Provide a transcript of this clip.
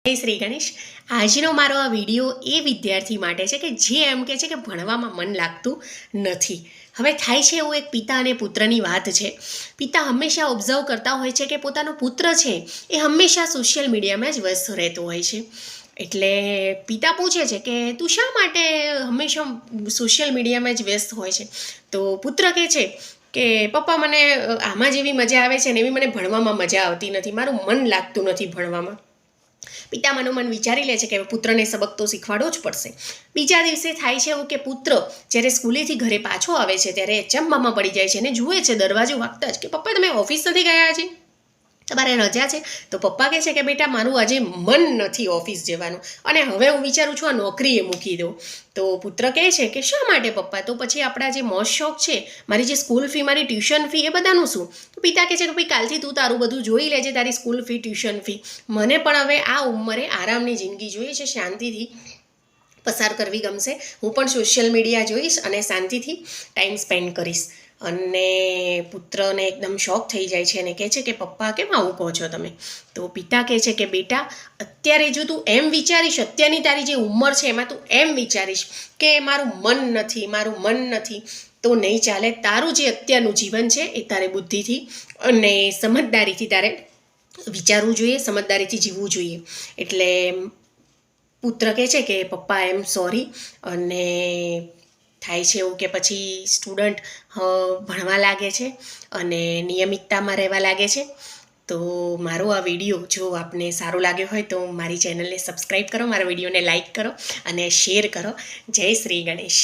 જય શ્રી ગણેશ। આજનો મારો આ વિડીયો એ વિદ્યાર્થી માટે છે કે જે એમ કહે છે કે ભણવામાં મન લાગતું નથી। હવે થાય છે એવું એક પિતા અને પુત્રની વાત છે। પિતા હંમેશા ઓબ્ઝર્વ કરતા હોય છે કે પોતાનો પુત્ર છે એ હંમેશા સોશિયલ મીડિયામાં જ વ્યસ્ત રહેતો હોય છે। એટલે પિતા પૂછે છે કે તું શા માટે હંમેશા સોશિયલ મીડિયામાં જ વ્યસ્ત હોય છે? તો પુત્ર કહે છે કે પપ્પા, મને આમાં જેવી મજા આવે છે ને એવી મને ભણવામાં મજા આવતી નથી, મારું મન લાગતું નથી ભણવામાં। પિતા મનોમન વિચારી લે છે કે પુત્રને સબક તો શીખવાડવો જ પડશે। બીજા દિવસે થાય છે એવું કે પુત્ર જ્યારે સ્કૂલેથી ઘરે પાછો આવે છે ત્યારે અચંબામાં પડી જાય છે અને જુએ છે દરવાજો વાગતા જ કે પપ્પા, તમે ઓફિસ નથી ગયા હજી? તમારે રજા છે? તો પપ્પા કહે છે કે બેટા, મારું આજે મન નથી ઓફિસ જવાનું અને હવે હું વિચારું છું આ નોકરીએ મૂકી દઉં। તો પુત્ર કહે છે કે શા માટે પપ્પા? તો પછી આપણા જે મોજ શોખ છે, મારી જે સ્કૂલ ફી, મારી ટ્યુશન ફી, એ બધાનું શું? તો પિતા કહે છે કે ભાઈ, કાલથી તું તારું બધું જોઈ લેજે, તારી સ્કૂલ ફી, ટ્યુશન ફી। મને પણ હવે આ ઉંમરે આરામની જિંદગી જોઈએ છે, શાંતિથી પસાર કરવી ગમશે। હું પણ સોશિયલ મીડિયા જોઈશ અને શાંતિથી ટાઈમ સ્પેન્ડ કરીશ। અને પુત્રને એકદમ શોક થઈ જાય છે અને કહે છે કે પપ્પા, કેમ આવું કહો છો તમે? તો પિતા કહે છે કે બેટા, અત્યારે જો તું એમ વિચારીશ, અત્યારની તારી જે ઉંમર છે એમાં તું એમ વિચારીશ કે મારું મન નથી, તો નહીં ચાલે। તારું જે અત્યારનું જીવન છે એ તારે બુદ્ધિથી અને સમજદારીથી તારે વિચારવું જોઈએ, સમજદારીથી જીવવું જોઈએ। એટલે પુત્ર કહે છે કે પપ્પા, આઈ એમ સોરી। અને થાય છે એવું કે પછી સ્ટુડન્ટ ભણવા લાગે છે અને નિયમિતતામાં રહેવા લાગે છે। તો મારો આ વિડીયો જો આપને સારો લાગ્યો હોય તો મારી ચેનલને સબસ્ક્રાઈબ કરો, મારા વિડીયોને લાઈક કરો અને શેર કરો। જય શ્રી ગણેશ।